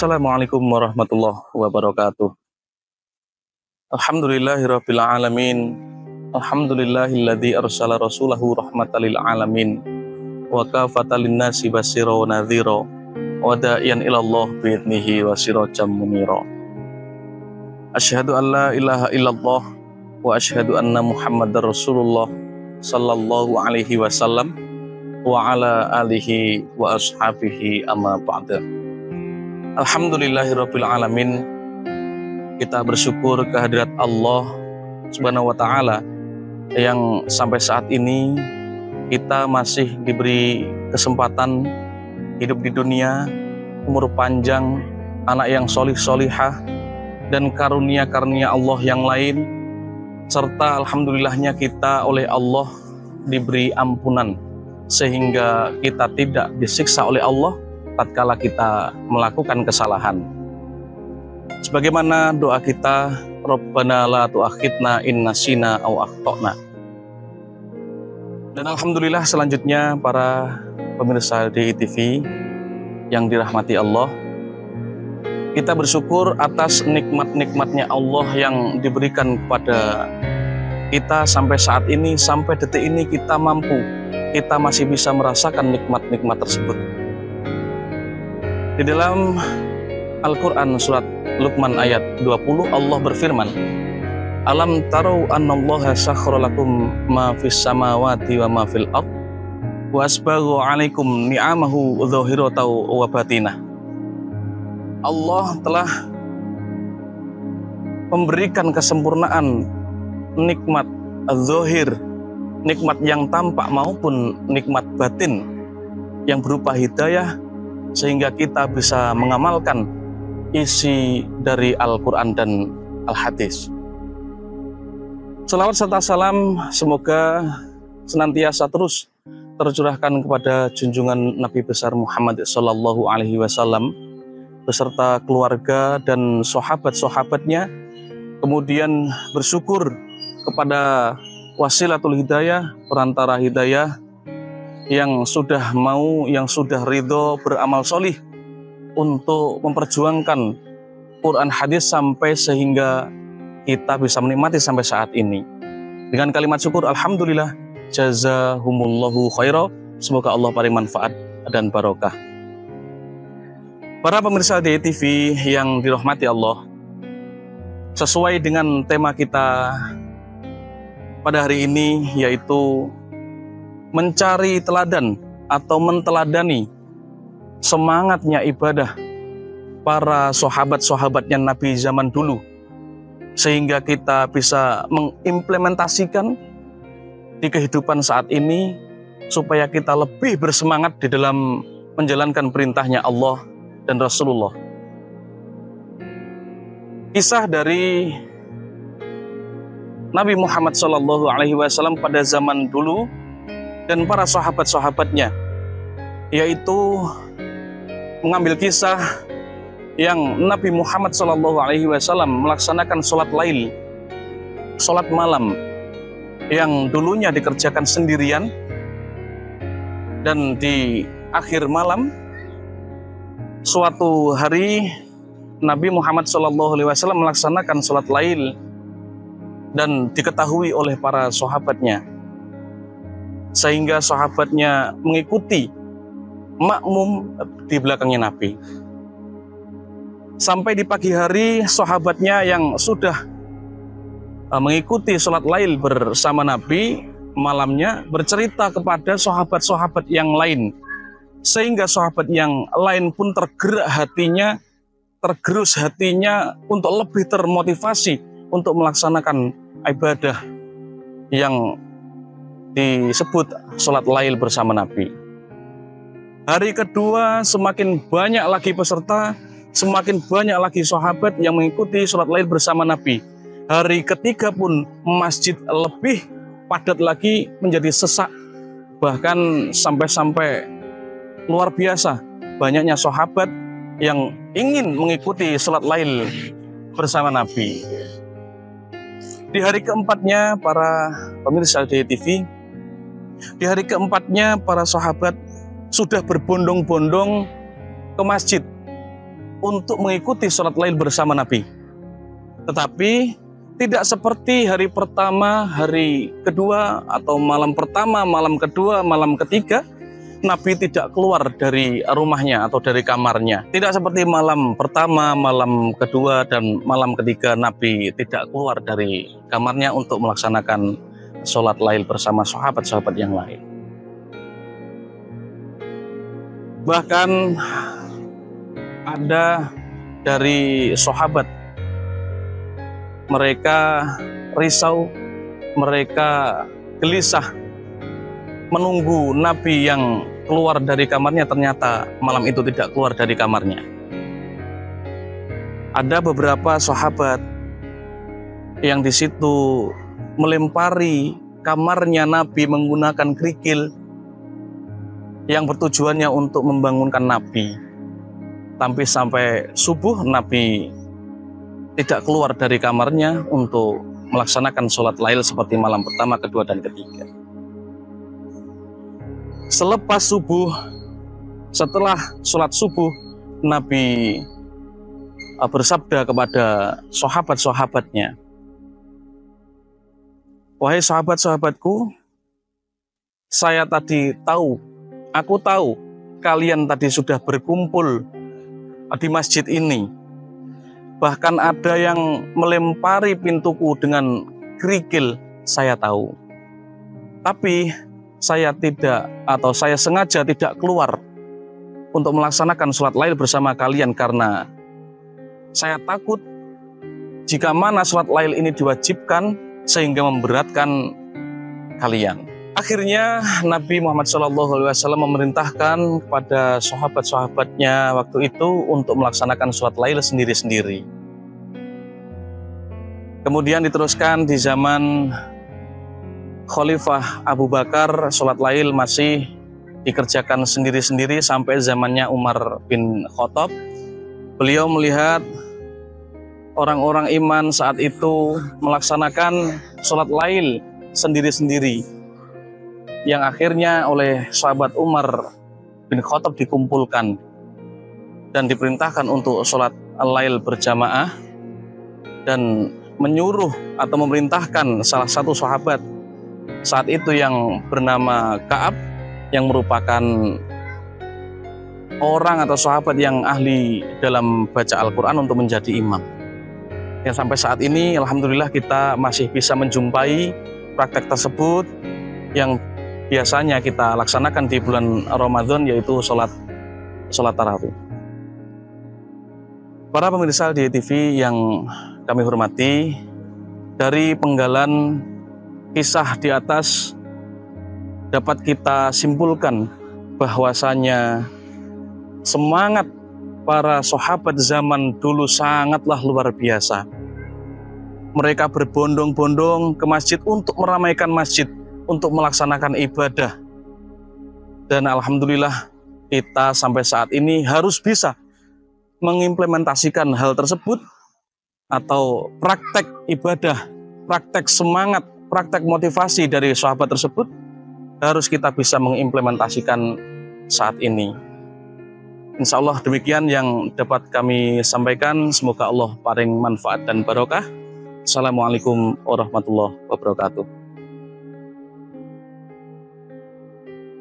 Assalamualaikum warahmatullahi wabarakatuh. Alhamdulillahirabbil alamin. Alhamdulillahilladzi arsala rasulahu rahmatan lil alamin wa kafatan linnasi basyira wa nadhira wa da'iyan ilallah bi'idnihi wa sirajan munira. Asyhadu an la ilaha illallah wa asyhadu anna Muhammadar Rasulullah sallallahu alaihi wasallam wa ala alihi wa ashabihi amma ba'da. Alhamdulillahirabbil alamin. Kita bersyukur kehadirat Allah Subhanahu wa taala yang sampai saat ini kita masih diberi kesempatan hidup di dunia, umur panjang, anak yang solih-solihah, dan karunia-karunia Allah yang lain, serta alhamdulillahnya kita oleh Allah diberi ampunan sehingga kita tidak disiksa oleh Allah tatkala kita melakukan kesalahan. Sebagaimana doa kita, Rabbana la tu'akhidna in nasina aw akhtana. Dan alhamdulillah selanjutnya para pemirsa DITV yang dirahmati Allah, kita bersyukur atas nikmat-nikmatnya Allah yang diberikan kepada kita sampai saat ini, sampai detik ini kita masih bisa merasakan nikmat-nikmat tersebut. Di dalam Al-Quran surat Luqman ayat 20 Allah berfirman, Alam tarau annallaha sakhkhara lakum ma fis samawati wa ma fil ard wa asbagha 'alaikum ni'amahu dhahiratan wa batinah. Allah telah memberikan kesempurnaan nikmat zahir, nikmat yang tampak maupun nikmat batin yang berupa hidayah sehingga kita bisa mengamalkan isi dari Al-Quran dan Al-Hadis. Salawat serta salam semoga senantiasa terus tercurahkan kepada junjungan Nabi besar Muhammad Sallallahu Alaihi Wasallam beserta keluarga dan sahabat-sahabatnya. Kemudian bersyukur kepada wasilatul hidayah, perantara hidayah yang sudah ridho beramal solih untuk memperjuangkan Quran hadis sampai sehingga kita bisa menikmati sampai saat ini. Dengan kalimat syukur, alhamdulillah, jazahumullahu khaira. Semoga Allah beri manfaat dan barokah. Para pemirsa DITV yang dirahmati Allah, sesuai dengan tema kita pada hari ini, yaitu mencari teladan atau menteladani semangatnya ibadah para sahabat-sahabatnya Nabi zaman dulu, sehingga kita bisa mengimplementasikan di kehidupan saat ini supaya kita lebih bersemangat di dalam menjalankan perintahnya Allah dan Rasulullah. Kisah dari Nabi Muhammad SAW pada zaman dulu dan para sahabat-sahabatnya, yaitu mengambil kisah yang Nabi Muhammad SAW melaksanakan sholat lail, sholat malam yang dulunya dikerjakan sendirian, dan di akhir malam suatu hari Nabi Muhammad SAW melaksanakan sholat lail dan diketahui oleh para sahabatnya, sehingga sahabatnya mengikuti makmum di belakangnya Nabi. Sampai di pagi hari sahabatnya yang sudah mengikuti sholat lail bersama Nabi malamnya bercerita kepada sahabat-sahabat yang lain, sehingga sahabat yang lain pun tergerus hatinya untuk lebih termotivasi untuk melaksanakan ibadah yang disebut sholat lail bersama Nabi. Hari kedua semakin banyak lagi peserta, semakin banyak lagi sahabat yang mengikuti sholat lail bersama Nabi. Hari ketiga pun masjid lebih padat lagi, menjadi sesak, bahkan sampai luar biasa banyaknya sahabat yang ingin mengikuti sholat lail bersama Nabi. Di hari keempatnya para pemirsa DITV, di hari keempatnya para sahabat sudah berbondong-bondong ke masjid untuk mengikuti sholat Lail bersama Nabi. Tetapi tidak seperti hari pertama, hari kedua, atau malam pertama, malam kedua, malam ketiga, Nabi tidak keluar dari rumahnya atau dari kamarnya. Tidak seperti malam pertama, malam kedua, dan malam ketiga, Nabi tidak keluar dari kamarnya untuk melaksanakan sholat Lail bersama sahabat-sahabat yang lain. Bahkan ada dari sahabat, mereka risau, mereka gelisah menunggu Nabi yang keluar dari kamarnya, ternyata malam itu tidak keluar dari kamarnya. Ada beberapa sahabat yang di situ melempari kamarnya Nabi menggunakan kerikil yang bertujuannya untuk membangunkan Nabi. Tapi sampai subuh Nabi tidak keluar dari kamarnya untuk melaksanakan sholat Lail seperti malam pertama, kedua, dan ketiga. Selepas subuh, setelah sholat subuh, Nabi bersabda kepada sahabat-sahabatnya, "Wahai sahabat-sahabatku, saya tadi tahu, aku tahu kalian tadi sudah berkumpul di masjid ini. Bahkan ada yang melempari pintuku dengan kerikil, saya tahu. Tapi saya tidak, atau saya sengaja tidak keluar untuk melaksanakan sholat Lail bersama kalian karena saya takut jika mana sholat Lail ini diwajibkan sehingga memberatkan kalian." Akhirnya Nabi Muhammad SAW memerintahkan kepada sahabat-sahabatnya waktu itu untuk melaksanakan sholat Lail sendiri-sendiri. Kemudian diteruskan di zaman Khalifah Abu Bakar, sholat Lail masih dikerjakan sendiri-sendiri sampai zamannya Umar bin Khattab. Beliau melihat orang-orang iman saat itu melaksanakan sholat Lail sendiri-sendiri, yang akhirnya oleh sahabat Umar bin Khattab dikumpulkan dan diperintahkan untuk sholat Lail berjamaah, dan menyuruh atau memerintahkan salah satu sahabat saat itu yang bernama Ka'ab, yang merupakan orang atau sahabat yang ahli dalam baca Al-Quran, untuk menjadi imam. Yang sampai saat ini alhamdulillah kita masih bisa menjumpai praktek tersebut yang biasanya kita laksanakan di bulan Ramadan, yaitu sholat tarawih. Para pemirsa di TV yang kami hormati, dari penggalan kisah di atas dapat kita simpulkan bahwasanya semangat para sahabat zaman dulu sangatlah luar biasa. Mereka berbondong-bondong ke masjid untuk meramaikan masjid, untuk melaksanakan ibadah. Dan alhamdulillah kita sampai saat ini harus bisa mengimplementasikan hal tersebut, atau praktek ibadah, praktek semangat, praktek motivasi dari sahabat tersebut harus kita bisa mengimplementasikan saat ini. Insya Allah demikian yang dapat kami sampaikan. Semoga Allah paring manfaat dan barokah. Assalamualaikum warahmatullahi wabarakatuh.